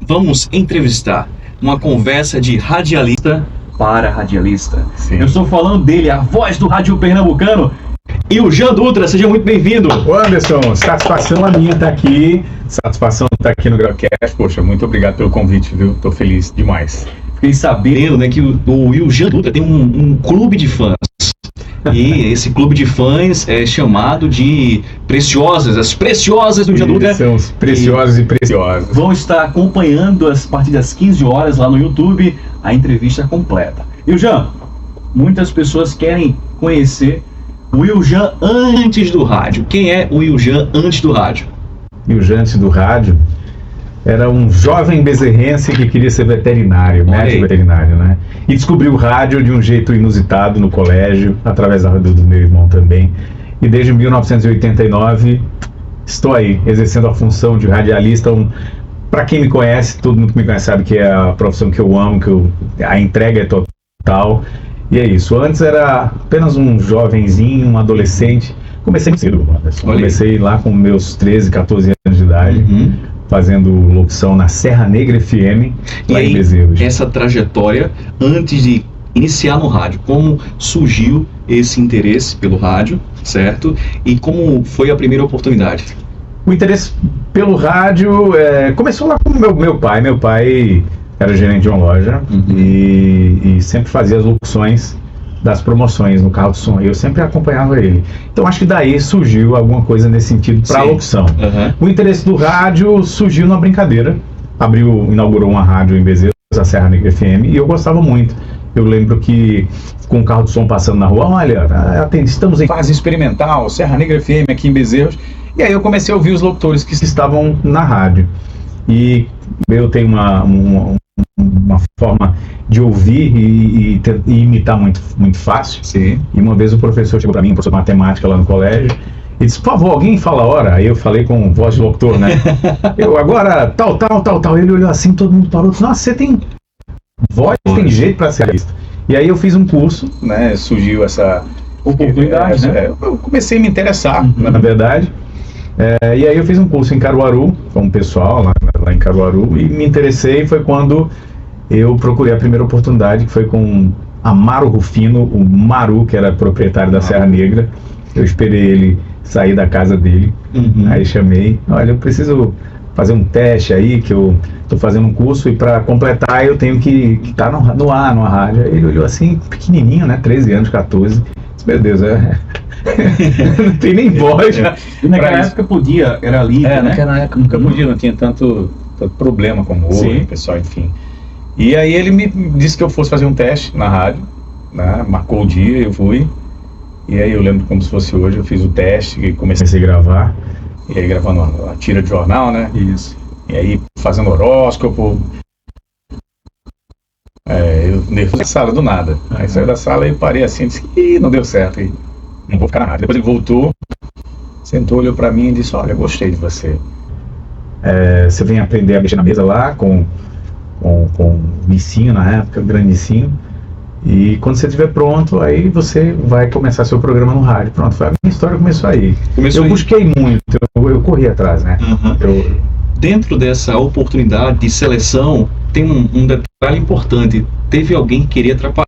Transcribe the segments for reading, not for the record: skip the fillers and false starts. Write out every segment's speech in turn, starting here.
vamos entrevistar uma conversa de radialista para radialista. Sim. Eu estou falando dele, a voz do rádio pernambucano, Iljan Dutra. Seja muito bem-vindo. Ô Anderson, satisfação a minha estar aqui, satisfação estar aqui no Growcast. Poxa, muito obrigado pelo convite, viu? Tô feliz demais. Fiquei sabendo, né, que o Iljan Dutra tem um clube de fãs. E esse clube de fãs é chamado de Preciosas, as Preciosas do Iljan Dutra. São os preciosos e preciosas. Vão estar acompanhando a partir das 15 horas lá no YouTube a entrevista completa. Iljan, muitas pessoas querem conhecer o Iljan antes do rádio. Quem é o Iljan antes do rádio? Iljan antes do rádio era um jovem bezerrense que queria ser veterinário, médico veterinário, né? E descobriu o rádio de um jeito inusitado no colégio, através do meu irmão também. E desde 1989 estou aí, exercendo a função de radialista. Para quem me conhece, todo mundo que me conhece sabe que é a profissão que eu amo, a entrega é total. E é isso. Antes era apenas um jovenzinho, um adolescente. Comecei cedo, comecei lá com meus 13, 14 anos de idade. Fazendo locução na Serra Negra FM, lá em Bezerros. Essa trajetória, antes de iniciar no rádio, como surgiu esse interesse pelo rádio, certo? E como foi a primeira oportunidade? O interesse pelo rádio começou lá com meu pai. Meu pai era gerente de uma loja e sempre fazia as locuções das promoções no carro de som. Eu sempre acompanhava ele. Então acho que daí surgiu alguma coisa nesse sentido para a locução. O interesse do rádio surgiu numa brincadeira. Inaugurou uma rádio em Bezerros, a Serra Negra FM, e eu gostava muito. Eu lembro que com o carro de som passando na rua, olha, estamos em fase experimental, Serra Negra FM aqui em Bezerros. E aí eu comecei a ouvir os locutores que estavam na rádio. E eu tenho uma forma de ouvir e imitar muito fácil. Sim. E uma vez o professor chegou para mim, professor de matemática lá no colégio, e disse, por favor, alguém fala a hora? Aí eu falei com voz de locutor, né? Eu agora, tal. Ele olhou assim, todo mundo parou e disse, nossa, você tem voz, tem jeito para ser artista. E aí eu fiz um curso, né? Surgiu essa oportunidade, né? Eu comecei a me interessar, na verdade. E aí eu fiz um curso em Caruaru, com o pessoal lá em Caruaru, e me interessei. Foi quando eu procurei a primeira oportunidade, que foi com Amaro Rufino, o Maru, que era proprietário da Serra Negra. Eu esperei ele sair da casa dele, aí chamei, olha, eu preciso fazer um teste aí, que eu estou fazendo um curso, e para completar eu tenho que estar no ar, numa rádio. Aí ele olhou assim, pequenininho, né, 13 anos, 14, disse, meu Deus, não tem nem voz. E naquela época podia, era livre, né? Naquela época nunca podia, não tinha tanto problema como hoje, pessoal, enfim. E aí ele me disse que eu fosse fazer um teste na rádio, né? Marcou o dia, eu fui. E aí eu lembro como se fosse hoje, eu fiz o teste e comecei a gravar. E aí gravando uma tira de jornal, né? Isso. E aí fazendo horóscopo. Eu nervoso na sala do nada. Aí saí da sala e parei assim, disse que não deu certo. E não vou ficar na rádio. Depois ele voltou, sentou, olhou pra mim e disse, olha, gostei de você. Você vem aprender a mexer na mesa lá com o Nicinho na época, o grande Nicinho. E quando você estiver pronto, aí você vai começar seu programa no rádio. Pronto, a minha história começou aí. Busquei muito, eu corri atrás, né? Dentro dessa oportunidade de seleção, tem um detalhe importante. Teve alguém que queria atrapalhar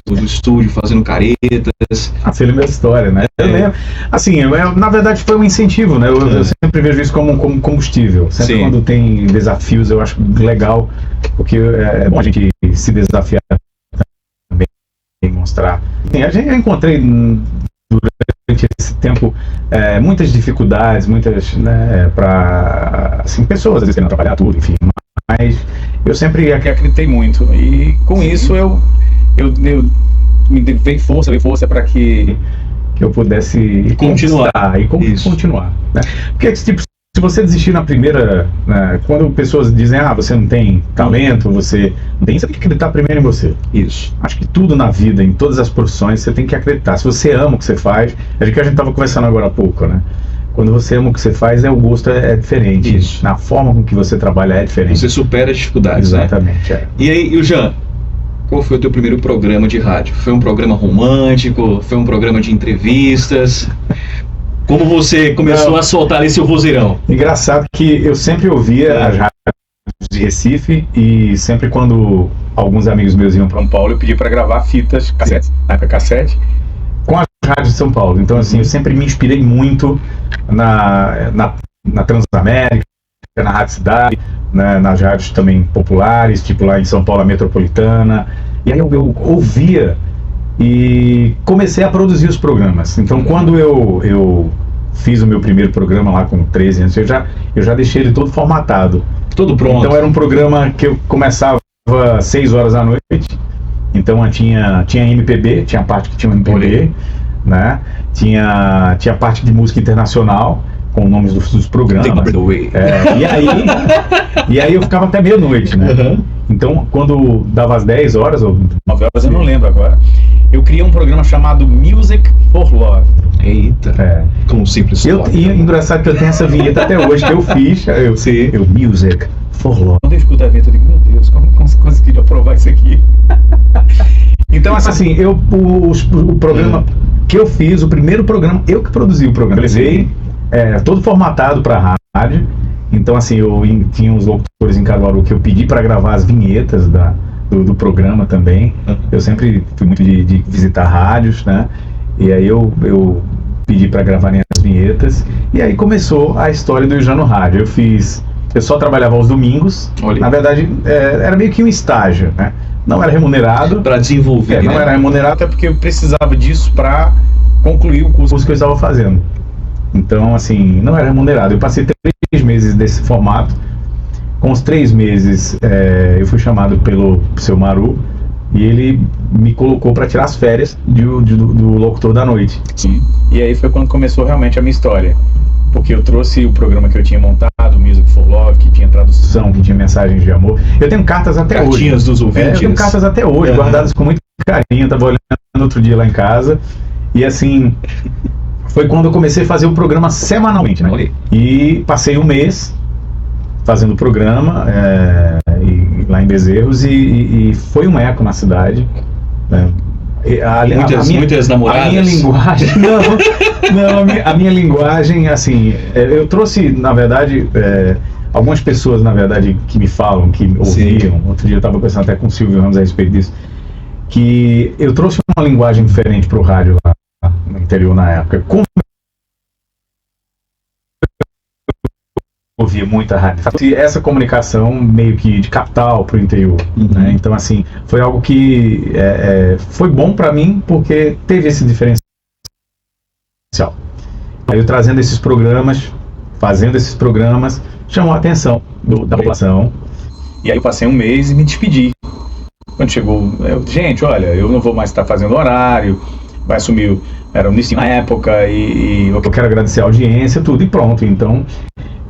o estúdio, fazendo caretas. Você lembra a história, né? Eu lembro. Assim, na verdade foi um incentivo, né? Eu sempre vejo isso como combustível. Sempre quando tem desafios, eu acho legal, porque é bom a gente se desafiar também, mostrar. Eu encontrei durante esse tempo muitas dificuldades, para pessoas às vezes querendo atrapalhar tudo, enfim. Mas eu sempre acreditei muito, e com isso eu me dei força para que eu pudesse continuar. Né? Porque tipo, se você desistir na primeira, né, quando pessoas dizem, você não tem talento, você tem que acreditar primeiro em você. Isso. Acho que tudo na vida, em todas as profissões, você tem que acreditar. Se você ama o que você faz, é de que a gente estava conversando agora há pouco, né? Quando você ama o que você faz, o gosto é diferente. Isso. Na forma com que você trabalha é diferente. Você supera as dificuldades. Exatamente. Né? E aí, Iljan, qual foi o teu primeiro programa de rádio? Foi um programa romântico? Foi um programa de entrevistas? Como você começou a soltar ali seu vozeirão? Engraçado que eu sempre ouvia as rádios de Recife, e sempre quando alguns amigos meus iam para São Paulo, eu pedi para gravar fitas, cassetes, na época cassete, com as rádios de São Paulo. Então, assim, eu sempre me inspirei muito na Transamérica, na Rádio Cidade, né, nas rádios também populares, tipo lá em São Paulo, a Metropolitana. E aí eu ouvia e comecei a produzir os programas. Então, quando eu fiz o meu primeiro programa lá com 13 anos, eu já deixei ele todo formatado. Tudo pronto. Então era um programa que eu começava às 6 horas da noite. Então tinha MPB, tinha a parte que tinha o MPB, né? Tinha a parte de música internacional, com nomes dos programas. E aí eu ficava até meia-noite, né? Uhum. Então, quando dava às 10 horas ou 9 horas, eu não lembro agora, eu criei um programa chamado Music for Love. Eita, com um simples nome. E engraçado que eu tenho essa vinheta até hoje, que eu fiz, eu Music for Love. Quando eu escuto a vinheta, eu digo, meu Deus, como conseguiram aprovar isso aqui? Então, assim, o programa que eu fiz, o primeiro programa, eu que produzi o programa. Eu levei todo formatado para rádio. Então, assim, eu tinha uns locutores em Caruaru que eu pedi para gravar as vinhetas do programa também. Eu sempre fui muito de visitar rádios, né? E aí eu pedi para gravarem as vinhetas. E aí começou a história do Iljan no rádio. Eu só trabalhava aos domingos. Olha. Na verdade, era meio que um estágio, né? Não era remunerado. Para desenvolver. Não era remunerado, até porque eu precisava disso para concluir o curso que eu estava fazendo. Então, assim, não era remunerado. Eu passei 3 meses desse formato. Com os 3 meses, eu fui chamado pelo seu Maru e ele me colocou para tirar as férias do locutor da noite. Sim. E aí foi quando começou realmente a minha história. Porque eu trouxe o programa que eu tinha montado, Music for Love, que tinha tradução, que tinha mensagens de amor. Eu tenho cartas até hoje. Cartinhas dos ouvintes. Eu tenho cartas até hoje, guardadas com muito carinho. Eu estava olhando outro dia lá em casa. E assim... Foi quando eu comecei a fazer o programa semanalmente, né? E passei um mês fazendo o programa lá em Bezerros e foi um eco na cidade. Né? Muitas namoradas. A minha linguagem... a minha linguagem, assim... eu trouxe, na verdade... algumas pessoas, na verdade, que me falam, que ouviam... Outro dia eu estava conversando até com o Silvio Ramos a respeito disso. Que eu trouxe uma linguagem diferente para o rádio lá no interior na época. Como eu ouvia muita rádio, essa comunicação meio que de capital para o interior, né? Então, assim, foi algo que foi bom para mim porque teve esse diferencial. Aí eu trazendo esses programas, fazendo esses programas, chamou a atenção da população. E aí eu passei um mês e me despedi. Quando chegou, gente, olha, eu não vou mais estar fazendo horário, vai assumir, era o início na época e eu quero agradecer a audiência, tudo, e pronto. Então,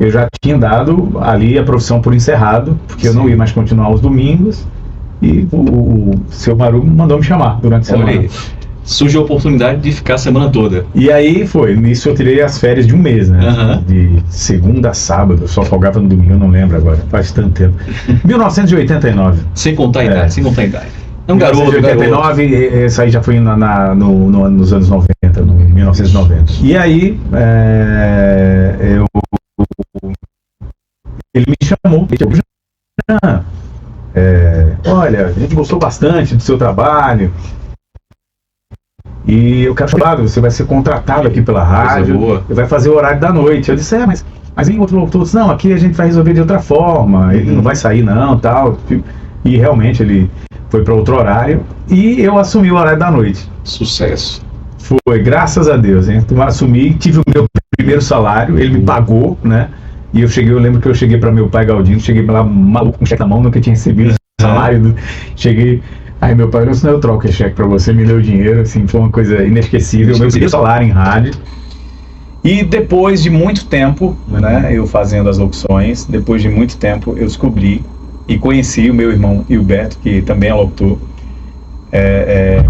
eu já tinha dado ali a profissão por encerrado, porque eu não ia mais continuar aos domingos, e o seu Maru mandou me chamar durante a semana. Surgiu a oportunidade de ficar a semana toda. E aí nisso eu tirei as férias de um mês, né? De segunda a sábado, só folgava no domingo, eu não lembro agora, faz tanto tempo. 1989. Sem contar a idade, sem contar a idade. É um garoto. 1989, esse aí já foi nos anos 90, no 1990. E aí, ele me chamou, olha, a gente gostou bastante do seu trabalho e eu quero chamar, você vai ser contratado aqui pela rádio e vai fazer o horário da noite. Eu disse, mas em outro locutor, não, aqui a gente vai resolver de outra forma, ele não vai sair não, tal. E realmente ele foi para outro horário e eu assumi o horário da noite. Sucesso. Foi, graças a Deus, hein? Eu assumi, tive o meu primeiro salário, ele me pagou, né? E eu lembro que eu cheguei para meu pai Galdino, cheguei lá maluco com cheque na mão, nunca tinha recebido o salário. Cheguei, aí meu pai falou assim, eu troco esse cheque para você, me deu dinheiro, assim, foi uma coisa inesquecível, meu primeiro salário em rádio. E depois de muito tempo, né, eu fazendo as locuções, depois de muito tempo eu descobri e conheci o meu irmão Hilberto, que também é locutor,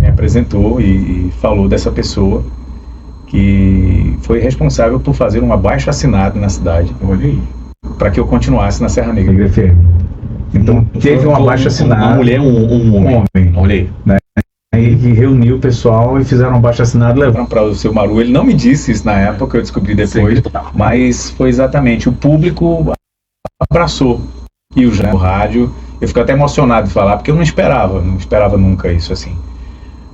me apresentou e falou dessa pessoa que foi responsável por fazer um abaixo-assinado na cidade, para que eu continuasse na Serra Negra. Então teve um abaixo-assinado. Uma mulher, um homem. Olha aí. Né? E que reuniu o pessoal e fizeram um abaixo-assinado, levaram para o seu Maru. Ele não me disse isso na época, eu descobri depois, mas foi exatamente, o público abraçou e o Jean no rádio. Eu fico até emocionado de falar, porque eu não esperava nunca isso assim.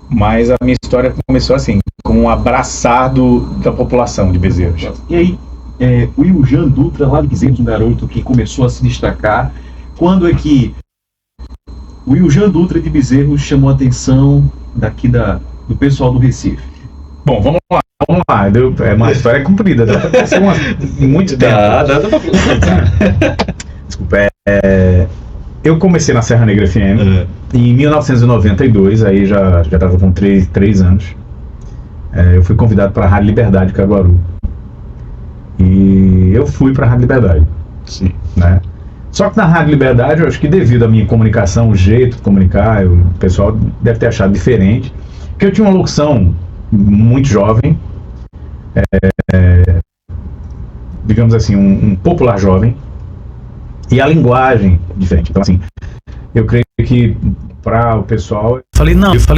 Mas a minha história começou assim, como um abraçar da população de Bezerros. E aí, o Wiljan Dutra, lá de Bezerros, um garoto que começou a se destacar, quando é que o Wiljan Dutra de Bezerros chamou a atenção daqui do pessoal do Recife? Bom, vamos lá. É uma história comprida, dá pra ser muito tempo. Dá pra contar. Desculpa, eu comecei na Serra Negra FM em 1992, aí já estava com 3 anos. Eu fui convidado para a Rádio Liberdade de Caruaru. E eu fui para a Rádio Liberdade. Sim. Né? Só que na Rádio Liberdade, eu acho que devido à minha comunicação, o jeito de comunicar, o pessoal deve ter achado diferente, que eu tinha uma locução muito jovem, digamos assim, um popular jovem, e a linguagem diferente. Então, assim, eu creio que para o pessoal... Eu falei,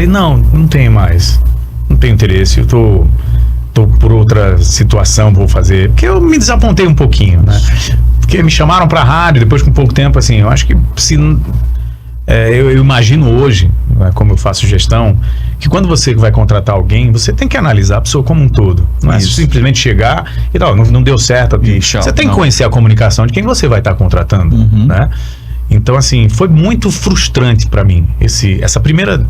não tem mais. Não tenho interesse, eu tô por outra situação, vou fazer... Porque eu me desapontei um pouquinho, né? Porque me chamaram pra rádio, depois com pouco tempo, assim, eu acho que se... eu imagino hoje, como eu faço gestão, que quando você vai contratar alguém, você tem que analisar a pessoa como um todo. Não é simplesmente chegar e não deu certo. Você tem que conhecer a comunicação de quem você vai estar contratando, né? Então, assim, foi muito frustrante para mim essa primeira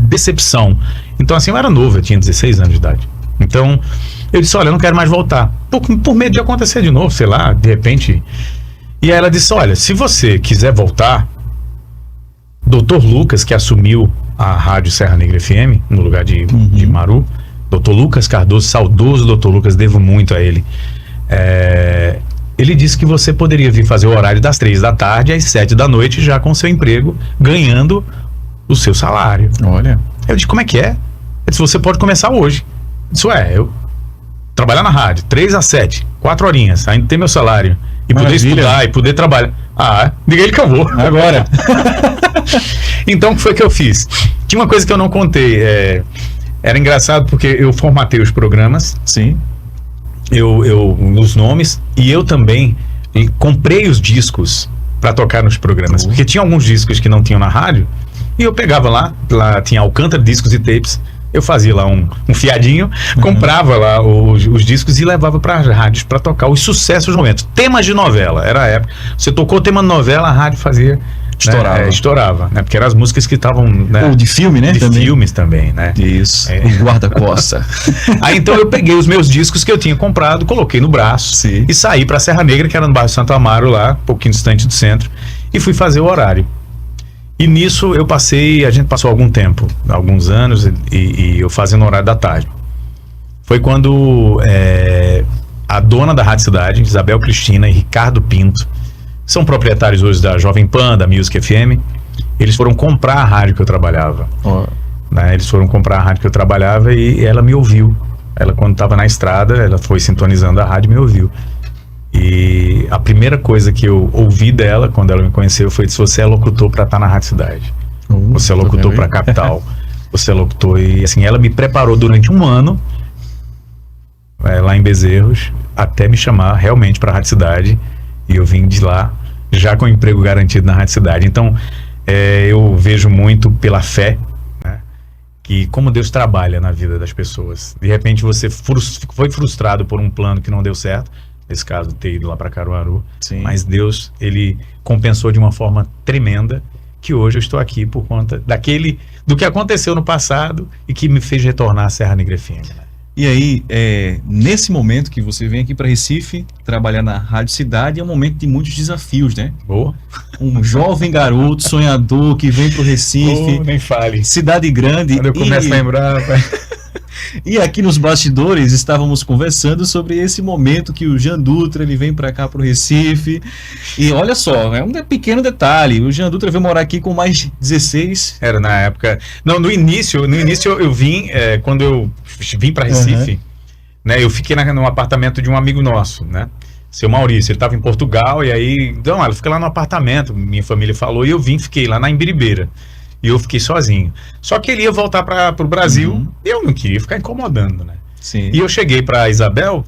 decepção. Então, assim, eu era novo, eu tinha 16 anos de idade. Então, eu disse, olha, eu não quero mais voltar. Por medo de acontecer de novo, sei lá, de repente. E aí ela disse, olha, se você quiser voltar, Dr. Lucas, que assumiu a Rádio Serra Negra FM, no lugar de Maru, Dr. Lucas Cardoso, saudoso Dr. Lucas, devo muito a ele. Ele disse que você poderia vir fazer o horário das 3 da tarde às 7 da noite, já com seu emprego, ganhando o seu salário. Olha. Eu disse, como é que é? Ele disse, você pode começar hoje. Isso eu trabalhar na rádio, 3 a 7, 4 horinhas, ainda ter meu salário, e poder estudar, e poder trabalhar. Diga ele que eu vou. Agora. Então, o que foi que eu fiz? Tinha uma coisa que eu não contei. Era engraçado porque eu formatei os programas. Sim. Os nomes, e eu também comprei os discos para tocar nos programas. Porque tinha alguns discos que não tinham na rádio, e eu pegava lá tinha Alcântara, discos e tapes. Eu fazia lá um fiadinho, comprava lá os discos e levava para as rádios para tocar os sucessos do momento. Temas de novela, era a época. Você tocou o tema de novela, a rádio fazia... Estourava, né? Porque eram as músicas que estavam... Né? Ou de filme, né? De filmes também, né? Isso, o guarda-costa. Aí então eu peguei os meus discos que eu tinha comprado, coloquei no braço e saí para Serra Negra, que era no bairro Santo Amaro, lá, um pouquinho distante do centro, e fui fazer o horário. E nisso a gente passou algum tempo, alguns anos, e eu fazendo o horário da tarde. Foi quando a dona da Rádio Cidade, Isabel Cristina e Ricardo Pinto, são proprietários hoje da Jovem Pan, da Music FM, eles foram comprar a rádio que eu trabalhava. Né? Eles foram comprar a rádio que eu trabalhava e ela me ouviu. Ela, quando estava na estrada, ela foi sintonizando a rádio e me ouviu. E a primeira coisa que eu ouvi dela, quando ela me conheceu, foi: você é locutor para estar na Rádio Cidade. Você é locutor para a capital. Você é locutor. E assim, ela me preparou durante um ano, lá em Bezerros, até me chamar realmente para a Rádio Cidade. E eu vim de lá já com emprego garantido na Rádio Cidade. Então, eu vejo muito pela fé, né, que como Deus trabalha na vida das pessoas. De repente você foi frustrado por um plano que não deu certo, nesse caso ter ido lá para Caruaru. Sim. Mas Deus, ele compensou de uma forma tremenda, que hoje eu estou aqui por conta do que aconteceu no passado e que me fez retornar à Serra Negra FM, né? E aí, nesse momento que você vem aqui para Recife, trabalhar na Rádio Cidade, é um momento de muitos desafios, né? Boa. Um jovem garoto, sonhador, que vem para o Recife. Nem fale. Cidade grande. Quando eu começo a lembrar... E aqui nos bastidores estávamos conversando sobre esse momento que o Jean Dutra ele vem para cá, para o Recife. E olha só, é um pequeno detalhe. O Jean Dutra veio morar aqui com mais de 16. Era na época... Não, no início eu vim, quando eu vim para Recife, né, eu fiquei num apartamento de um amigo nosso, né? Seu Maurício, ele estava em Portugal, e aí... Então, ela fica lá no apartamento, minha família falou, e eu fiquei lá na Imbiribeira. E eu fiquei sozinho. Só que ele ia voltar para o Brasil, e eu não queria ficar incomodando, né? Sim. E eu cheguei para Isabel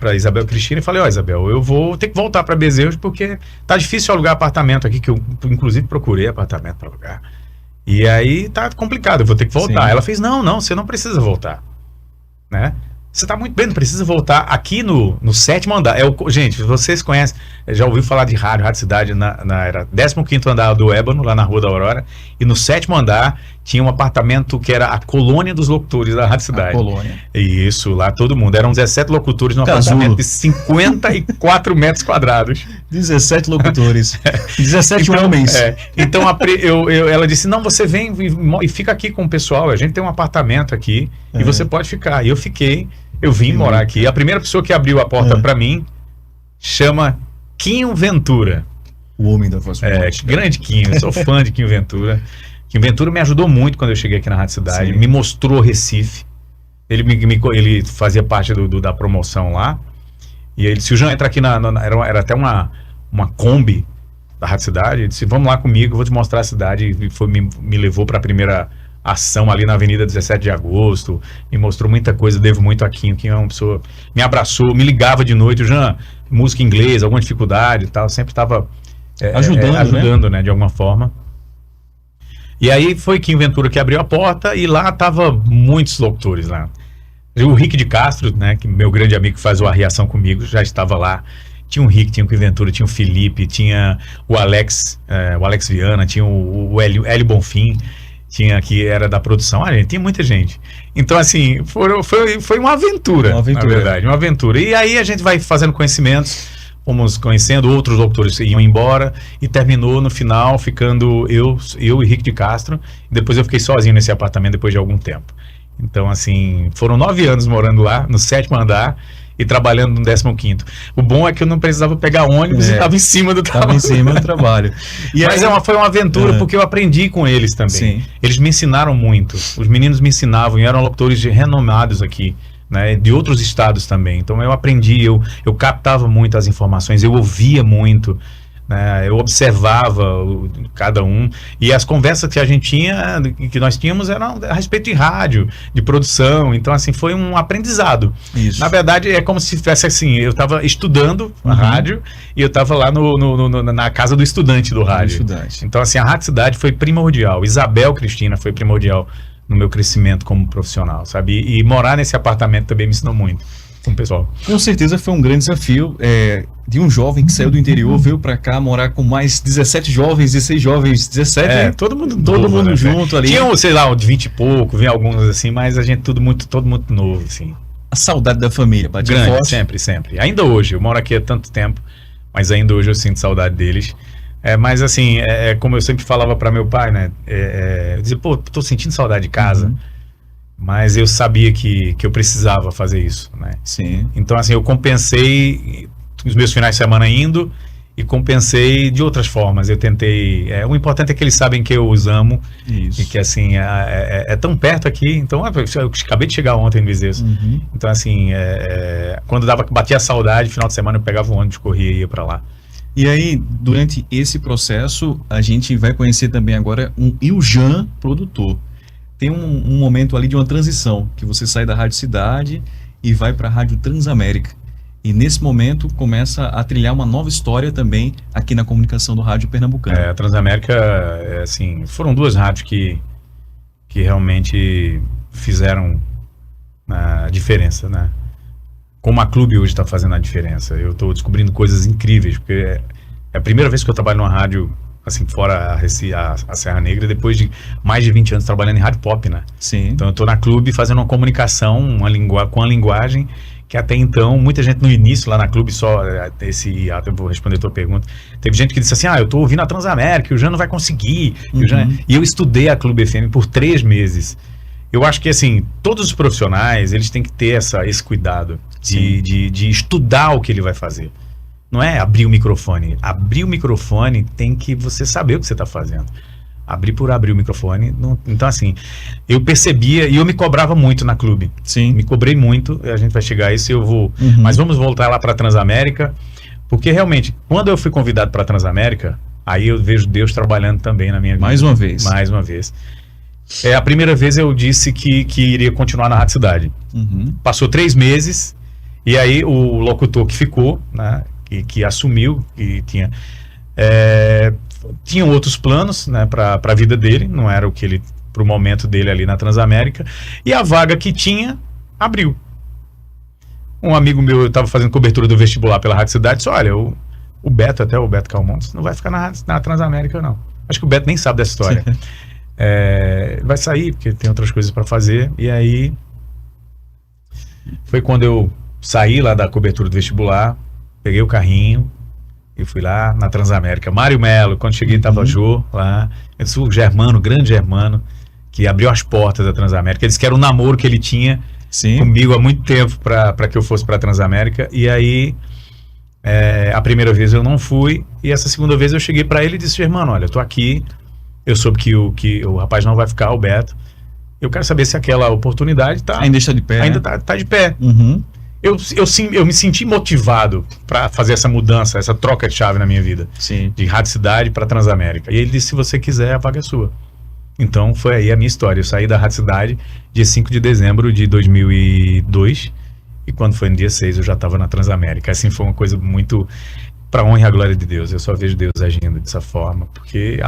Cristina, e falei, Isabel, eu vou ter que voltar para Bezerros, porque tá difícil alugar apartamento aqui, que eu inclusive procurei apartamento para alugar. E aí tá complicado, eu vou ter que voltar. Sim. Ela fez, não, você não precisa voltar, né? Você tá muito bem, não precisa voltar aqui no 7º andar. Gente, vocês conhecem, já ouviu falar de Rádio Cidade, era 15º andar do Ébano, lá na Rua da Aurora, e no 7º andar tinha um apartamento que era a colônia dos locutores da Rádio Cidade. A colônia. Isso, lá todo mundo. Eram 17 locutores num Casulo. apartamento de 54 metros quadrados. 17 locutores. 17 homens. Então ela disse, não, você vem e fica aqui com o pessoal, a gente tem um apartamento aqui e você pode ficar. E eu fiquei, eu vim morar aqui. A primeira pessoa que abriu a porta para mim chama Quinho Ventura. O homem da voz forte. Grande Quinho, eu sou fã de Quinho Ventura. Quinho Ventura me ajudou muito quando eu cheguei aqui na Rádio Cidade. Sim. Me mostrou Recife. Ele fazia parte da promoção lá. E ele disse, o Jean, entra aqui era até uma Kombi da Rádio Cidade. Ele disse, vamos lá comigo, eu vou te mostrar a cidade. E me levou para a primeira ação ali na Avenida 17 de Agosto. Me mostrou muita coisa, devo muito a Quinho. Quinho é uma pessoa, me abraçou, me ligava de noite. O Jean, música em inglês, alguma dificuldade e tal. Sempre estava ajudando, né, de alguma forma. E aí foi Quinho Ventura que abriu a porta e lá tava muitos locutores lá. O Rick de Castro, né, que meu grande amigo que faz o Arriação comigo, já estava lá. Tinha o Rick, tinha o Quinho Ventura, tinha o Felipe, tinha o Alex Viana, tinha o Hélio Bonfim, que era da produção. Gente, tinha muita gente. Então, assim, foi uma aventura, na verdade, uma aventura. E aí a gente vai fazendo conhecimentos. Fomos conhecendo, outros doutores iam embora e terminou no final ficando eu e Rick de Castro. E depois eu fiquei sozinho nesse apartamento depois de algum tempo. Então, assim, foram 9 anos morando lá no 7º andar e trabalhando no 15º. O bom é que eu não precisava pegar ônibus e estava em cima do trabalho. Estava em cima do trabalho. Mas foi uma aventura porque eu aprendi com eles também. Sim. Eles me ensinaram muito. Os meninos me ensinavam e eram locutores renomados aqui. Né, de outros estados também. Então eu aprendi, eu captava muito as informações, eu ouvia muito, né, eu observava cada um, e as conversas que nós tínhamos eram a respeito de rádio, de produção. Então, assim, foi um aprendizado. Isso. Na verdade, é como se fosse assim, eu estava estudando a rádio e eu estava lá na casa do estudante do rádio. Então, assim, a Rádio Cidade foi primordial. Isabel Cristina foi primordial no meu crescimento como profissional, sabe? E morar nesse apartamento também me ensinou muito com o pessoal. Com certeza foi um grande desafio de um jovem que saiu do interior, veio pra cá morar com mais 17 jovens, 16 jovens, 17, todo mundo né, junto ali. Tinha, sei lá, de 20 e pouco, vinha alguns assim, mas a gente todo muito novo, assim. A saudade da família, batia grande, forte. sempre. Ainda hoje, eu moro aqui há tanto tempo, mas ainda hoje eu sinto saudade deles. Mas assim, como eu sempre falava para meu pai, né? Eu dizia, tô sentindo saudade de casa, mas eu sabia que eu precisava fazer isso, né? Sim. Então, assim, eu compensei os meus finais de semana indo e compensei de outras formas. Eu tentei. O importante é que eles sabem que eu os amo. Isso. E que, assim, é tão perto aqui. Então, eu acabei de chegar ontem em Bezerros. Então, assim, quando batia a saudade, final de semana eu pegava o ônibus, corria e ia para lá. E aí, durante esse processo, a gente vai conhecer também agora um Iljan produtor. Tem um momento ali de uma transição, que você sai da Rádio Cidade e vai para a Rádio Transamérica. E nesse momento começa a trilhar uma nova história também aqui na comunicação do rádio pernambucano. A Transamérica, assim, foram 2 rádios que realmente fizeram a diferença, né? Como a Clube hoje está fazendo a diferença. Eu estou descobrindo coisas incríveis, porque é a primeira vez que eu trabalho numa rádio, assim, fora a Serra Negra, depois de mais de 20 anos trabalhando em rádio pop, né? Sim. Então eu estou na Clube fazendo uma comunicação com a linguagem que até então, muita gente no início lá na Clube, eu vou responder a tua pergunta, teve gente que disse assim, eu estou ouvindo a Transamérica, o Jean não vai conseguir. E eu estudei a Clube FM por 3 meses. Eu acho que, assim, todos os profissionais, eles têm que ter esse cuidado de estudar o que ele vai fazer. Não é abrir o microfone. Abrir o microfone tem que você saber o que você está fazendo. Abrir o microfone. Então, assim, eu percebia e eu me cobrava muito na Clube. Sim. Me cobrei muito, a gente vai chegar a isso e eu vou... Mas vamos voltar lá para a Transamérica, porque realmente, quando eu fui convidado para a Transamérica, aí eu vejo Deus trabalhando também na minha vida. Mais uma vez. A primeira vez eu disse que iria continuar na Rádio Cidade. Passou 3 meses, e aí o locutor que ficou, né, que assumiu, que tinha outros planos, né, para a vida dele, não era pro momento dele ali na Transamérica, e a vaga que tinha abriu. Um amigo meu, eu estava fazendo cobertura do vestibular pela Rádio Cidade, disse: olha, o Beto Calmontes não vai ficar na Transamérica, não. Acho que o Beto nem sabe dessa história. Vai sair, porque tem outras coisas para fazer. E aí foi quando eu saí lá da cobertura do vestibular, peguei o carrinho e fui lá na Transamérica. Mário Melo, quando cheguei, estava Jô lá. Eu disse: o Germano, o grande Germano, que abriu as portas da Transamérica. Ele disse que era um namoro que ele tinha comigo há muito tempo para que eu fosse para a Transamérica. E aí, a primeira vez eu não fui, e essa segunda vez eu cheguei para ele e disse: Germano, olha, eu tô aqui, eu soube que o rapaz não vai ficar, o Beto. Eu quero saber se aquela oportunidade ainda está de pé. Ainda tá de pé. Eu me senti motivado para fazer essa mudança, essa troca de chave na minha vida. De Rádio Cidade para Transamérica. E ele disse: se você quiser, a vaga é sua. Então foi aí a minha história. Eu saí da Rádio Cidade dia 5 de dezembro de 2002, e quando foi no dia 6 eu já estava na Transamérica. Assim, foi uma coisa muito para honra e a glória de Deus. Eu só vejo Deus agindo dessa forma, porque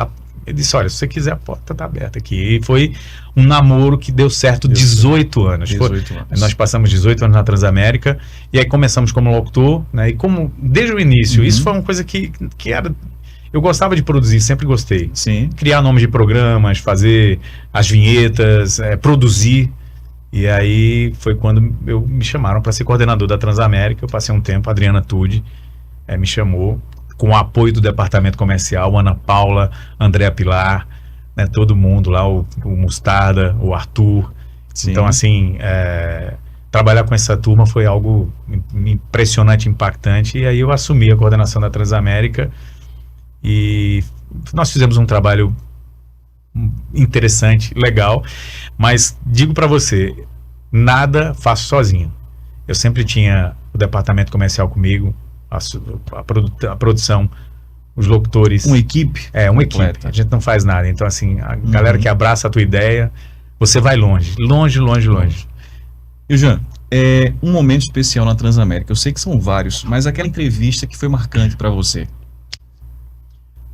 ele disse: olha, se você quiser, a porta está aberta aqui. E foi um namoro que deu certo 18 anos. 18 anos. Nós passamos 18 anos na Transamérica, e aí começamos como locutor, né? E como desde o início, isso foi uma coisa que era... Eu gostava de produzir, sempre gostei. Criar nomes de programas, fazer as vinhetas, produzir. E aí foi quando me chamaram para ser coordenador da Transamérica. Eu passei um tempo, a Adriana Tude me chamou, com o apoio do departamento comercial, Ana Paula, Andréa Pilar, né, todo mundo lá, o Mostarda, o Arthur. Então, assim, trabalhar com essa turma foi algo impressionante, impactante. E aí eu assumi a coordenação da Transamérica, e nós fizemos um trabalho interessante, legal, mas digo para você, nada faço sozinho. Eu sempre tinha o departamento comercial comigo, a produção, os locutores. Uma equipe? Uma equipe. A gente não faz nada. Então, assim, a galera que abraça a tua ideia, você vai longe. Longe. E, Jean, um momento especial na Transamérica. Eu sei que são vários, mas aquela entrevista que foi marcante para você.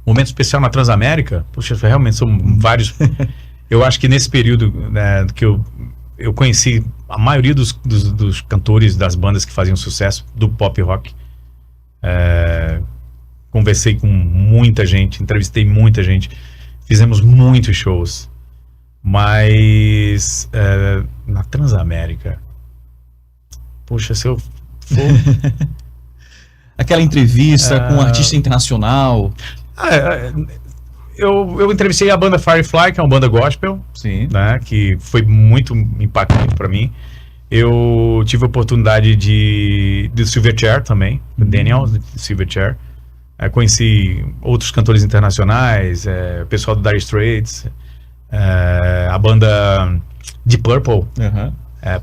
Momento especial na Transamérica? Puxa, realmente são vários. Eu acho que nesse período, né, que eu conheci a maioria dos cantores das bandas que faziam sucesso do pop rock. Conversei com muita gente, entrevistei muita gente, fizemos muitos shows, mas na Transamérica, poxa, se eu for... Aquela entrevista com um artista internacional. Eu entrevistei a banda Firefly, que é uma banda gospel, né, que foi muito impactante para mim. Eu tive a oportunidade de Silverchair também, Daniel de Silverchair. Conheci outros cantores internacionais, o pessoal do Dire Straits, a banda Deep Purple.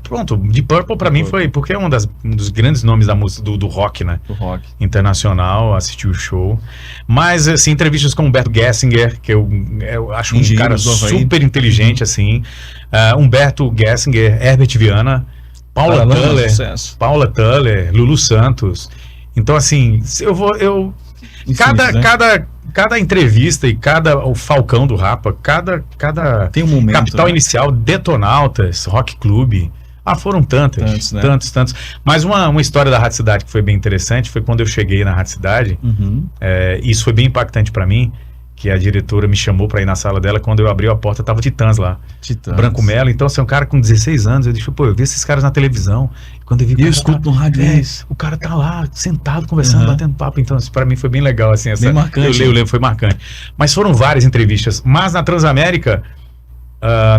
Pronto, Deep Purple para mim foi, porque é um dos grandes nomes da música, do rock, né? Do rock internacional, assisti o show. Mas, assim, entrevistas com Humberto Gessinger, que eu acho um cara super inteligente, assim. Humberto Gessinger, Herbert Viana, Paula Tuller, Lulu Santos. Então, assim, cada entrevista e o Falcão do Rapa, cada tem um momento, Capital, né? Inicial, Detonautas, Rock Club, foram tantos, né? tantos. Mas uma história da Rádio Cidade que foi bem interessante foi quando eu cheguei na Rádio Cidade. Isso foi bem impactante para mim, que a diretora me chamou para ir na sala dela. Quando eu abri a porta, tava Titãs lá. Branco Melo. Então, assim, um cara com 16 anos, eu disse: pô, eu vi esses caras na televisão. Quando eu escuto no rádio o cara tá lá, sentado, conversando, batendo papo. Então, assim, para mim foi bem legal, assim. Bem marcante. Eu lembro, foi marcante. Mas foram várias entrevistas. Mas na Transamérica,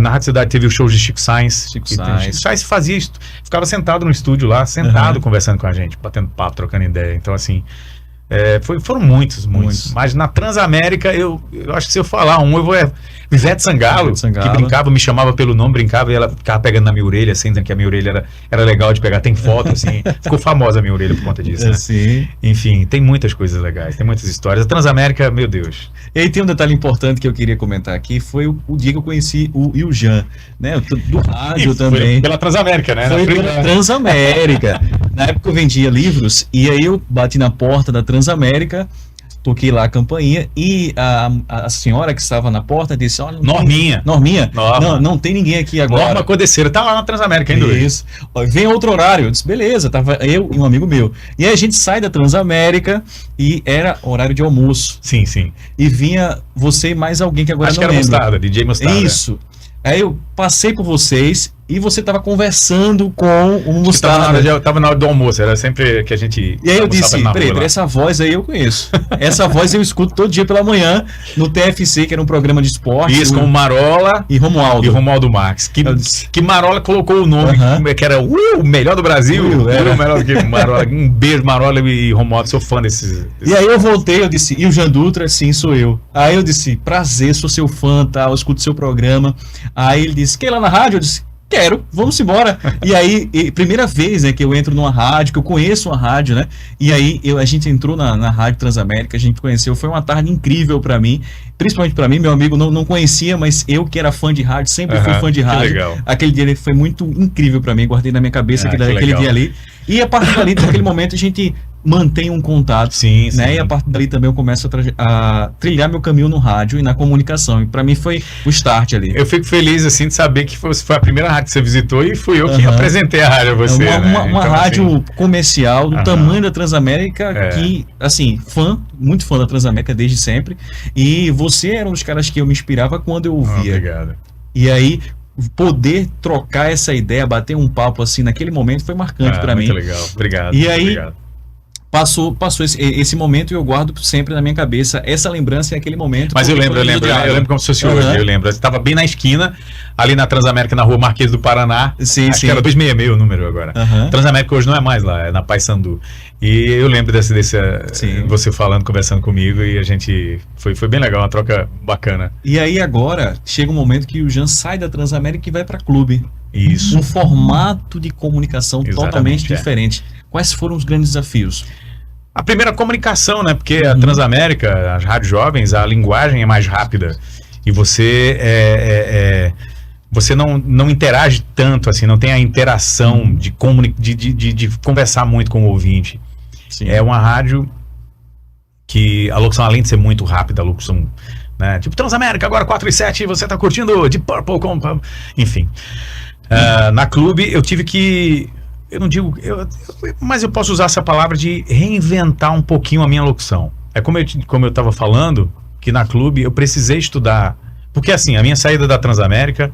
na Rádio Cidade teve o show de Chico Sainz. Chico Sainz fazia isso, ficava sentado no estúdio lá, conversando com a gente, batendo papo, trocando ideia. Então, assim, Foram muitos. Mas na Transamérica, eu acho que se eu falar eu vou... Ivete Sangalo, que brincava, me chamava pelo nome, brincava e ela ficava pegando na minha orelha, assim, dizendo que a minha orelha era legal de pegar. Tem foto, assim, ficou famosa a minha orelha por conta disso, né? Sim. Enfim, tem muitas coisas legais, tem muitas histórias. A Transamérica, meu Deus. E aí tem um detalhe importante que eu queria comentar aqui, foi o dia que eu conheci o Iljan, né? Do rádio também. Foi pela Transamérica, né? Foi pela Transamérica. Na época eu vendia livros, e aí eu bati na porta da Transamérica, toquei lá a campainha e a senhora que estava na porta disse: olha, Norminha. Não tem ninguém aqui agora. Norma Codeceira, tá lá na Transamérica ainda. Isso. Vem outro horário. Eu disse: beleza, tava eu e um amigo meu. E aí a gente sai da Transamérica e era horário de almoço. Sim. E vinha você e mais alguém que agora acho não que era lembro. Mostarda, DJ Mostarda. Isso. Aí eu passei por vocês e você estava conversando com o Mostarda. Tava na hora do almoço, era sempre que a gente... E aí eu disse: peraí, essa voz aí eu conheço. Essa voz eu escuto todo dia pela manhã no TFC, que era um programa de esporte. Isso, com o Marola e Romualdo Max. Que Marola colocou o nome, que era o melhor do Brasil. Era o melhor do que Marola. Um beijo, Marola e Romualdo, sou fã desses. E aí eu voltei, eu disse: e o Jean Dutra? Sim, sou eu. Aí eu disse: prazer, sou seu fã, tá? Eu escuto seu programa. Aí ele disse: quer ir lá na rádio? Eu disse: quero, vamos embora. E aí, primeira vez, né, que eu entro numa rádio, que eu conheço uma rádio, né? E aí a gente entrou na Rádio Transamérica, a gente conheceu, foi uma tarde incrível pra mim, principalmente pra mim, meu amigo não conhecia, mas eu que era fã de rádio, sempre fui fã de rádio. Legal. Aquele dia foi muito incrível pra mim, guardei na minha cabeça aquele dia ali. E a partir dali, naquele momento, a gente mantém um contato, né? E a partir dali também eu começo a trilhar meu caminho no rádio e na comunicação. E para mim foi o start ali. Eu fico feliz assim de saber que foi a primeira rádio que você visitou e fui eu que apresentei a rádio a você. Uma então, rádio assim, comercial do tamanho da Transamérica, que, assim, muito fã da Transamérica desde sempre. E você era um dos caras que eu me inspirava quando eu ouvia. Obrigado. E aí, poder trocar essa ideia, bater um papo assim naquele momento foi marcante para mim. Muito legal. Obrigado. E aí, obrigado. Passou esse momento e eu guardo sempre na minha cabeça essa lembrança e aquele momento. Mas eu lembro como se fosse hoje. Eu lembro. Você estava bem na esquina, ali na Transamérica, na rua Marquês do Paraná. Sim. Que era 266 o número agora. Transamérica hoje não é mais lá, é na Paysandu. E eu lembro você falando, conversando comigo, e a gente... Foi bem legal, uma troca bacana. E aí agora, chega um momento que o Jean sai da Transamérica e vai para clube. Isso. Um formato de comunicação totalmente diferente. Quais foram os grandes desafios? A primeira, comunicação, né? Porque a Transamérica, as rádios jovens, a linguagem é mais rápida. E você você não interage tanto, assim, não tem a interação de conversar muito com o ouvinte. Sim. É uma rádio que a locução, além de ser muito rápida, a locução, né? Tipo, Transamérica, agora 4:07, você tá curtindo Deep Purple, enfim. Na clube, eu tive que... Eu não digo... mas eu posso usar essa palavra de reinventar um pouquinho a minha locução. É como eu estava falando, que na clube eu precisei estudar. Porque assim, a minha saída da Transamérica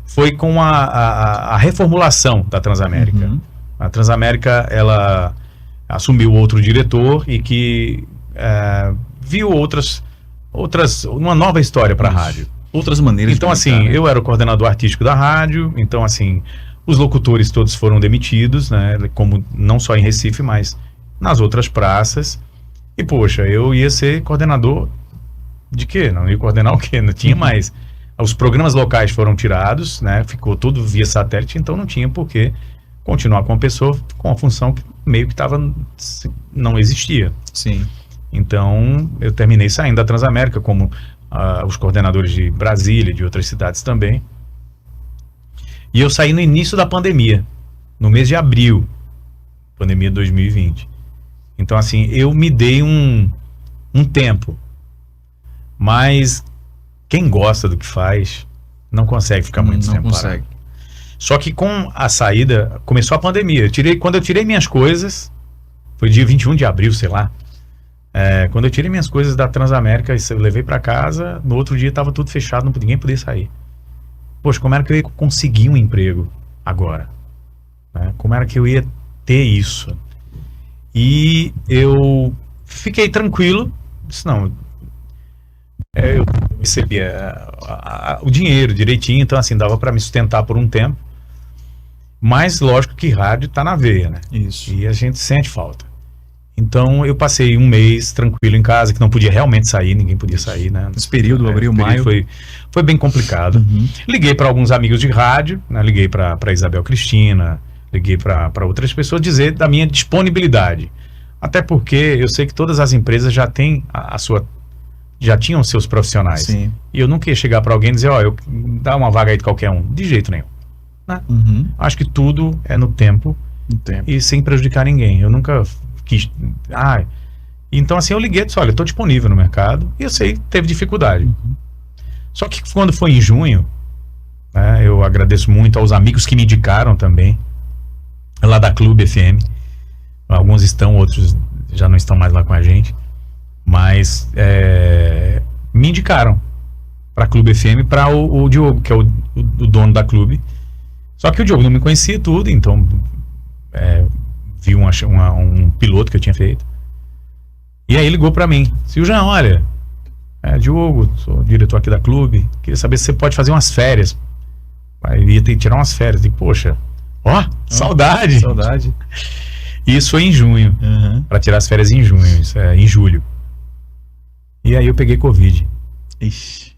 foi com a reformulação da Transamérica. A Transamérica, ela assumiu outro diretor e que viu uma nova história para a rádio. Outras maneiras. Então, assim, eu era o coordenador artístico da rádio, então, assim... Os locutores todos foram demitidos, né? Como não só em Recife, mas nas outras praças. E, poxa, eu ia ser coordenador de quê? Não ia coordenar o quê? Não tinha mais. Os programas locais foram tirados, né? Ficou tudo via satélite, então não tinha por que continuar com a pessoa com a função que meio que não existia. Sim. Então, eu terminei saindo da Transamérica, como os coordenadores de Brasília, de outras cidades também. E eu saí no início da pandemia, no mês de abril, pandemia de 2020. Então, assim, eu me dei um tempo. Mas quem gosta do que faz não consegue ficar muito tempo parado. Só que com a saída, começou a pandemia. Quando eu tirei minhas coisas, foi dia 21 de abril, sei lá. Quando eu tirei minhas coisas da Transamérica, eu levei para casa, no outro dia estava tudo fechado, ninguém podia sair. Poxa, como era que eu ia conseguir um emprego agora? Como era que eu ia ter isso? E eu fiquei tranquilo. Disse, não, eu recebia o dinheiro direitinho, então assim, dava para me sustentar por um tempo. Mas lógico que rádio tá na veia, né? Isso. E a gente sente falta. Então eu passei um mês tranquilo em casa, que não podia realmente sair, ninguém podia sair, né? Esse período, abril, maio. Foi bem complicado. Liguei para alguns amigos de rádio, né? Liguei para Isabel Cristina, liguei para outras pessoas dizer da minha disponibilidade. Até porque eu sei que todas as empresas já têm já tinham seus profissionais. Sim. E eu nunca ia chegar para alguém e dizer, eu dá uma vaga aí de qualquer um. De jeito nenhum. Né? Acho que tudo é no tempo e sem prejudicar ninguém. Eu nunca quis... Então assim, eu liguei e disse, olha, eu estou disponível no mercado. E eu sei que teve dificuldade. Só que quando foi em junho, né, eu agradeço muito aos amigos que me indicaram também, lá da Clube FM. Alguns estão, outros já não estão mais lá com a gente. Mas me indicaram para a Clube FM, para o Diogo, que é o dono da Clube. Só que o Diogo não me conhecia tudo, então viu um piloto que eu tinha feito. E aí ligou para mim. Siljan, olha, Diogo, sou diretor aqui da Clube, queria saber se você pode fazer umas férias. Aí ia ter que tirar umas férias. E, poxa, saudade! Saudade. Isso foi em junho, para tirar as férias em junho, em julho. E aí eu peguei Covid. Ixi.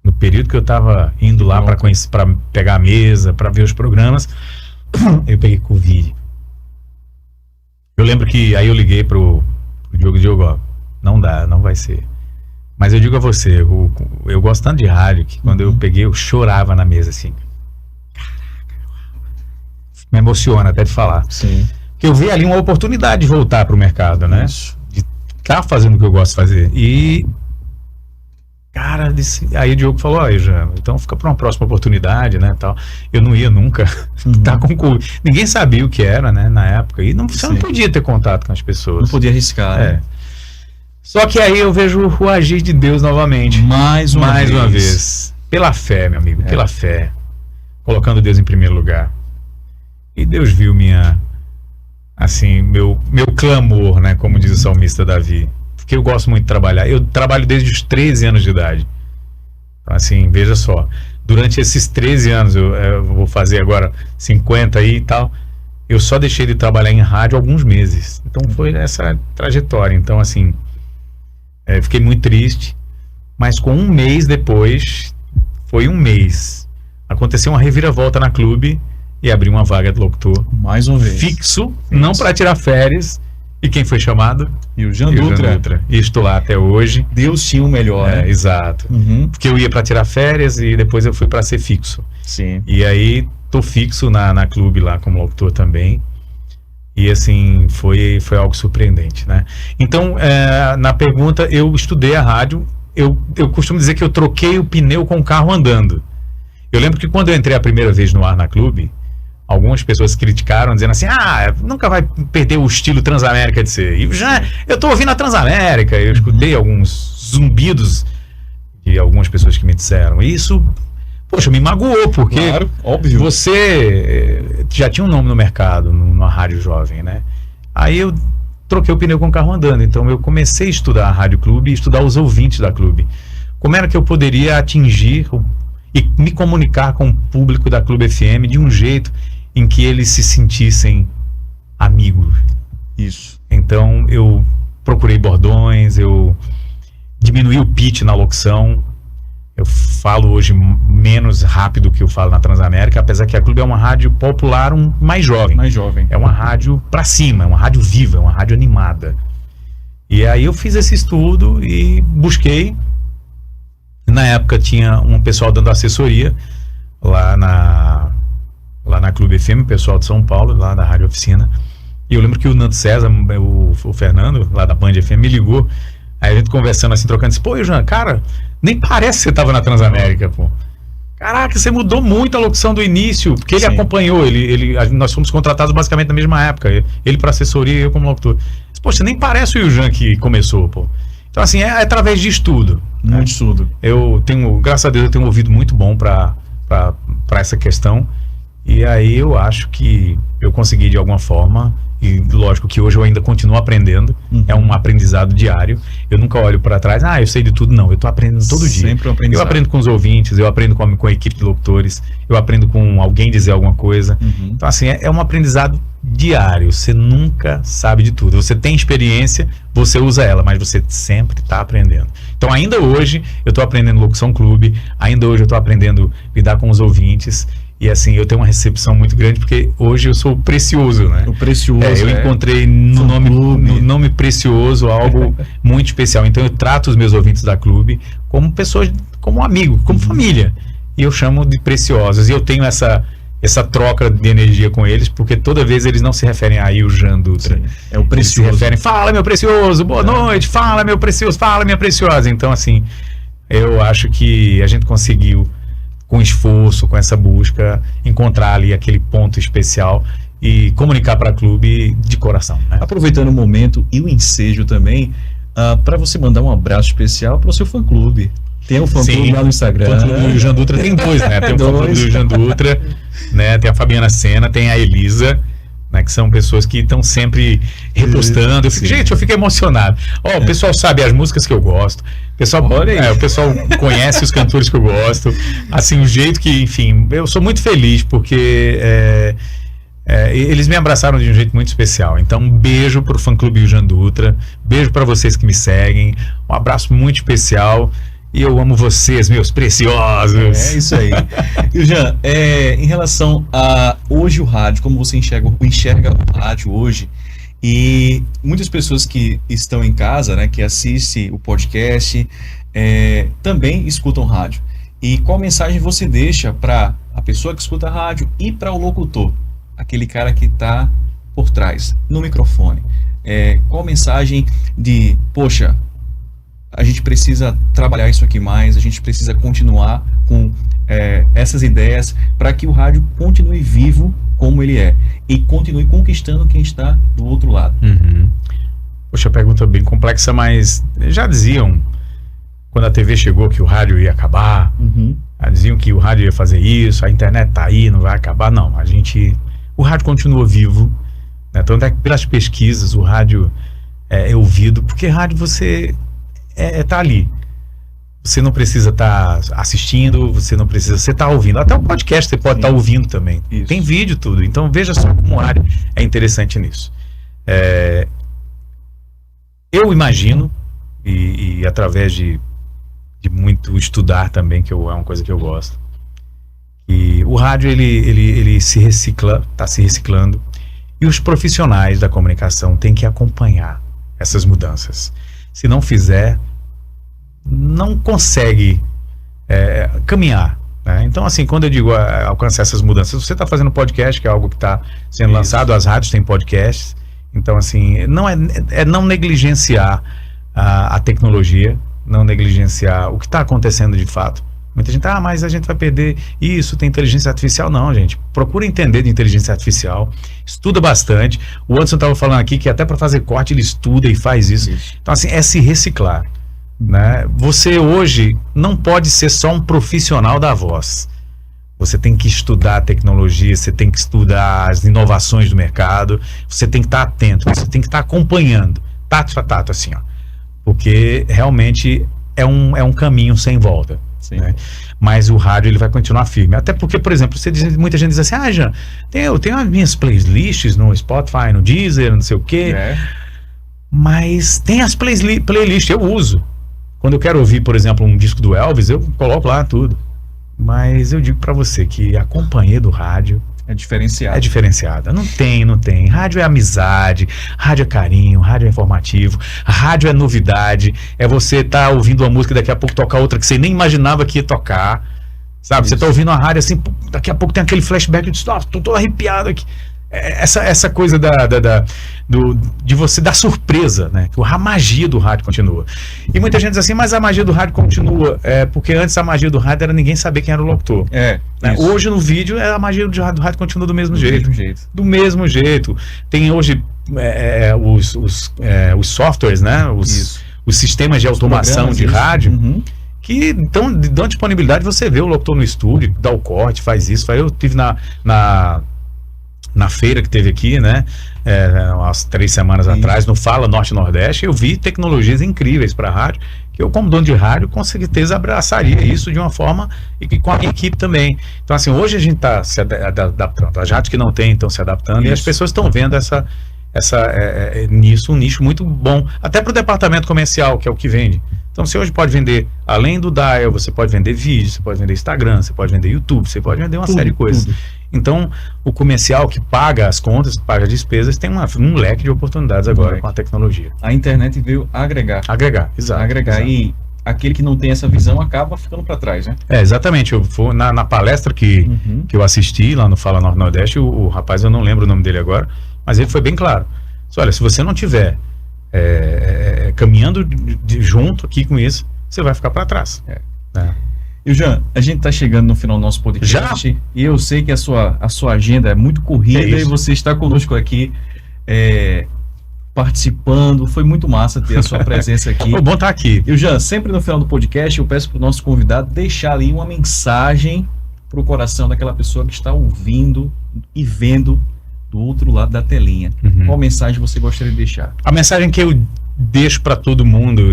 No período que eu tava indo lá para pegar a mesa, para ver os programas, eu peguei Covid. Eu lembro que aí eu liguei pro Diogo, não dá, não vai ser. Mas eu digo a você, eu gosto tanto de rádio que quando eu peguei, eu chorava na mesa assim. Me emociona até de falar. Sim. Porque eu vi ali uma oportunidade de voltar pro mercado, né? Isso. De estar fazendo o que eu gosto de fazer. E cara, aí o Diogo falou, já, então fica para uma próxima oportunidade, né, tal. Eu não ia nunca tá com Covid. Ninguém sabia o que era, né, na época. E você não podia ter contato com as pessoas. Não podia arriscar. Né? Só que aí eu vejo o agir de Deus novamente. Mais uma vez. Pela fé, meu amigo, pela fé. Colocando Deus em primeiro lugar. E Deus viu meu clamor, né, como diz o salmista Davi. Porque eu gosto muito de trabalhar. Eu trabalho desde os 13 anos de idade. Assim, veja só. Durante esses 13 anos, eu vou fazer agora 50 aí e tal, eu só deixei de trabalhar em rádio alguns meses. Então foi essa trajetória. Então, assim, fiquei muito triste. Mas com um mês depois, foi um mês, aconteceu uma reviravolta na Clube e abri uma vaga de locutor. Mais uma vez. Fixo, não para tirar férias. E quem foi chamado? Iljan Dutra. E estou lá até hoje. Deus tinha o melhor. Né? Exato. Porque eu ia para tirar férias e depois eu fui para ser fixo. Sim. E aí tô fixo na Clube lá como locutor também. E assim, foi algo surpreendente, né? Então, na pergunta, eu estudei a rádio. Eu costumo dizer que eu troquei o pneu com o carro andando. Eu lembro que quando eu entrei a primeira vez no ar na Clube, algumas pessoas criticaram, dizendo assim, nunca vai perder o estilo Transamérica de ser. E eu tô ouvindo a Transamérica, eu escutei alguns zumbidos de algumas pessoas que me disseram. E isso, poxa, me magoou, porque claro, óbvio. Você já tinha um nome no mercado, numa rádio jovem, né? Aí eu troquei o pneu com o carro andando, então eu comecei a estudar a Rádio Clube e estudar os ouvintes da Clube. Como era que eu poderia atingir e me comunicar com o público da Clube FM de um jeito em que eles se sentissem amigos. Isso. Então eu procurei bordões, eu diminuí o pitch na locução. Eu falo hoje menos rápido que eu falo na Transamérica, apesar que a Clube é uma rádio popular, mais jovem. Mais jovem. É uma rádio pra cima, é uma rádio viva, é uma rádio animada. E aí eu fiz esse estudo e busquei. Na época tinha um pessoal dando assessoria lá na Clube FM, o pessoal de São Paulo, lá da Rádio Oficina. E eu lembro que o Nando César, o Fernando, lá da Band FM, me ligou. Aí a gente conversando assim, trocando, disse, pô, Jean, cara, nem parece que você tava na Transamérica, pô. Caraca, você mudou muito a locução do início, porque ele acompanhou, nós fomos contratados basicamente na mesma época, ele para assessoria e eu como locutor. Disse, poxa, nem parece o Jean que começou, pô. Então assim, é através de estudo. Muito estudo. Eu tenho, graças a Deus, eu tenho um ouvido muito bom para essa questão. E aí eu acho que eu consegui de alguma forma, e lógico que hoje eu ainda continuo aprendendo, é um aprendizado diário. Eu nunca olho para trás, eu sei de tudo, não, eu estou aprendendo todo dia. Sempre um aprendizado. Eu aprendo com os ouvintes, eu aprendo com a equipe de locutores, eu aprendo com alguém dizer alguma coisa. Então assim, é um aprendizado diário, você nunca sabe de tudo. Você tem experiência, você usa ela, mas você sempre está aprendendo. Então ainda hoje eu estou aprendendo Locução Clube, ainda hoje eu estou aprendendo lidar com os ouvintes, e assim, eu tenho uma recepção muito grande, porque hoje eu sou o Precioso, né? O Precioso. Eu encontrei no nome Precioso algo muito especial. Então eu trato os meus ouvintes da Clube como pessoas, como amigo, como família. E eu chamo de preciosos. E eu tenho essa troca de energia com eles, porque toda vez eles não se referem a o Jean Dutra. Sim, é o Precioso. Eles se referem, fala meu precioso, boa noite, fala meu precioso, fala minha preciosa. Então assim, eu acho que a gente conseguiu, com esforço, com essa busca, encontrar ali aquele ponto especial e comunicar para a Clube de coração, né? Aproveitando o momento e o ensejo também, para você mandar um abraço especial para o seu fã-clube. Tem um fã-clube lá no Instagram. O fã-clube do Jean Dutra tem dois, né? Tem o fã-clube do Jean Dutra, né? Tem a Fabiana Sena, tem a Elisa, né? Que são pessoas que estão sempre repostando. Gente, eu fico emocionado. O pessoal sabe as músicas que eu gosto. O pessoal conhece os cantores que eu gosto. Assim, o jeito que, enfim, eu sou muito feliz porque eles me abraçaram de um jeito muito especial. Então, um beijo pro fã-clube do Jean Dutra, beijo para vocês que me seguem, um abraço muito especial. E eu amo vocês, meus preciosos. É isso aí. E Jean, em relação a hoje o rádio, como você enxerga o rádio hoje, e muitas pessoas que estão em casa, né, que assistem o podcast, também escutam rádio. E qual mensagem você deixa para a pessoa que escuta rádio e para o locutor, aquele cara que está por trás, no microfone? Qual mensagem de, poxa, a gente precisa trabalhar isso aqui mais, a gente precisa continuar com essas ideias para que o rádio continue vivo como ele é e continue conquistando quem está do outro lado. Poxa, pergunta bem complexa, mas já diziam quando a TV chegou que o rádio ia acabar, já diziam que o rádio ia fazer isso, a internet tá aí, não vai acabar. Não, o rádio continua vivo, né? Tanto é que pelas pesquisas o rádio é ouvido, porque rádio você tá ali. Você não precisa estar assistindo, você não precisa, você tá ouvindo. Até o podcast você pode estar ouvindo também. Isso. Tem vídeo, tudo. Então veja só como o rádio é interessante nisso. Eu imagino, e através de muito estudar também, que é uma coisa que eu gosto, e o rádio ele se recicla, está se reciclando, e os profissionais da comunicação têm que acompanhar essas mudanças. Se não fizer, não consegue caminhar, né? Então, assim, quando eu digo alcançar essas mudanças, você está fazendo podcast, que é algo que está sendo lançado, as rádios têm podcasts. Então, assim, não não negligenciar a tecnologia, não negligenciar o que está acontecendo de fato. Muita gente, mas a gente vai perder isso, tem inteligência artificial. Não, gente, procura entender de inteligência artificial, estuda bastante. O Anderson estava falando aqui que até para fazer corte ele estuda e faz isso. Então, assim, é se reciclar, né? Você hoje não pode ser só um profissional da voz. Você tem que estudar a tecnologia, você tem que estudar as inovações do mercado, você tem que estar atento, você tem que estar acompanhando, tato a tato, assim, ó. Porque realmente é um caminho sem volta. Né? Mas o rádio ele vai continuar firme. Até porque, por exemplo, muita gente diz assim, Jean, eu tenho as minhas playlists no Spotify, no Deezer, não sei o quê. Mas tem as playlists, eu uso. Quando eu quero ouvir, por exemplo, um disco do Elvis, eu coloco lá tudo. Mas eu digo pra você que a companhia do rádio é diferenciada. É diferenciada. Não tem. Rádio é amizade, rádio é carinho, rádio é informativo, rádio é novidade. É você tá ouvindo uma música e daqui a pouco tocar outra que você nem imaginava que ia tocar. Sabe? Isso. Você tá ouvindo uma rádio assim, daqui a pouco tem aquele flashback de tô todo arrepiado aqui. Essa coisa de você dar surpresa, né? A magia do rádio continua. E muita gente diz assim, mas a magia do rádio continua. Porque antes a magia do rádio era ninguém saber quem era o locutor. Né? Hoje no vídeo a magia do rádio continua do mesmo jeito. Do mesmo jeito. Tem hoje os softwares, né? Os sistemas de automação de rádio. Que dão disponibilidade, você vê o locutor no estúdio, dá o corte, faz isso. Eu tive na feira que teve aqui, né? umas 3 semanas atrás, no Fala Norte Nordeste, eu vi tecnologias incríveis para a rádio, que eu, como dono de rádio, com certeza abraçaria isso de uma forma, e com a minha equipe também. Então, assim, hoje a gente está se adaptando, as rádios que não tem estão se adaptando, e as pessoas estão vendo nisso um nicho muito bom, até para o departamento comercial, que é o que vende. Então, você hoje pode vender, além do dial, você pode vender vídeo, você pode vender Instagram, você pode vender YouTube, você pode vender uma série de coisas. Então, o comercial que paga as contas, que paga as despesas, tem um leque de oportunidades agora com a tecnologia. A internet veio agregar. Agregar, exato. Agregar. Exato. E aquele que não tem essa visão acaba ficando para trás, né? Exatamente. Eu vou na palestra que eu assisti lá no Fala Norte Nordeste, o rapaz, eu não lembro o nome dele agora, mas ele foi bem claro. Olha, se você não tiver caminhando junto aqui com isso, você vai ficar para trás. E Jean, a gente está chegando no final do nosso podcast. Já? E eu sei que a sua agenda é muito corrida e você está conosco aqui participando. Foi muito massa ter a sua presença aqui. Foi bom estar aqui. E Jean, sempre no final do podcast eu peço para o nosso convidado deixar ali uma mensagem para o coração daquela pessoa que está ouvindo e vendo do outro lado da telinha. Qual mensagem você gostaria de deixar? A mensagem que eu deixo para todo mundo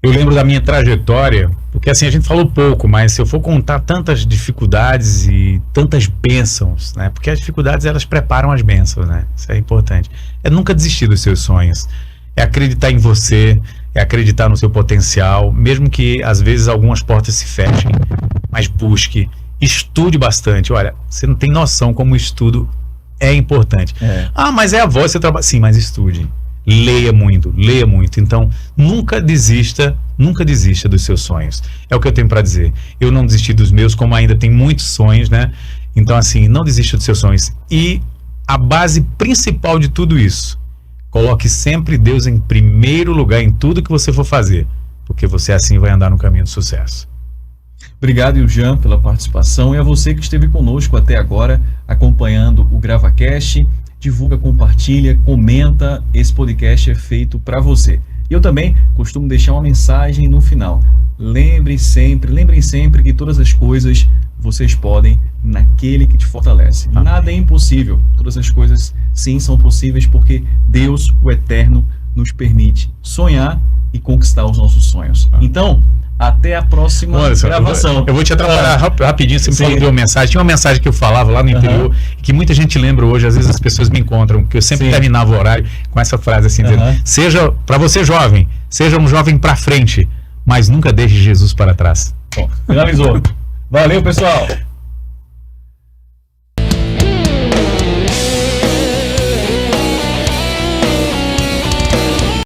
eu lembro da minha trajetória, porque assim, a gente falou pouco, mas se eu for contar tantas dificuldades e tantas bênçãos, né? Porque as dificuldades, elas preparam as bênçãos, né? Isso é importante. É nunca desistir dos seus sonhos. É acreditar em você, é acreditar no seu potencial, mesmo que às vezes algumas portas se fechem, mas busque, estude bastante. Olha, você não tem noção como o estudo é importante. Mas é a voz, você trabalha... Sim, mas estude. Leia muito. Então, nunca desista dos seus sonhos. É o que eu tenho para dizer. Eu não desisti dos meus, como ainda tem muitos sonhos, né? Então, assim, não desista dos seus sonhos. E a base principal de tudo isso, coloque sempre Deus em primeiro lugar em tudo que você for fazer, porque você assim vai andar no caminho do sucesso. Obrigado, Jean, pela participação, e a você que esteve conosco até agora, acompanhando o GravaCast. Divulga, compartilha, comenta. Esse podcast é feito para você. E eu também costumo deixar uma mensagem no final. Lembrem sempre que todas as coisas vocês podem naquele que te fortalece. Amém. Nada é impossível. Todas as coisas sim são possíveis porque Deus, o Eterno, nos permite sonhar e conquistar os nossos sonhos. Então, até a próxima gravação. Eu vou te atrapalhar rapidinho. Você me falou de uma mensagem. Tinha uma mensagem que eu falava lá no interior, que muita gente lembra hoje. Às vezes as pessoas me encontram, que eu sempre terminava o horário com essa frase assim, dizendo, seja, para você jovem, seja um jovem para frente, mas nunca deixe Jesus para trás. Bom, finalizou. Valeu, pessoal!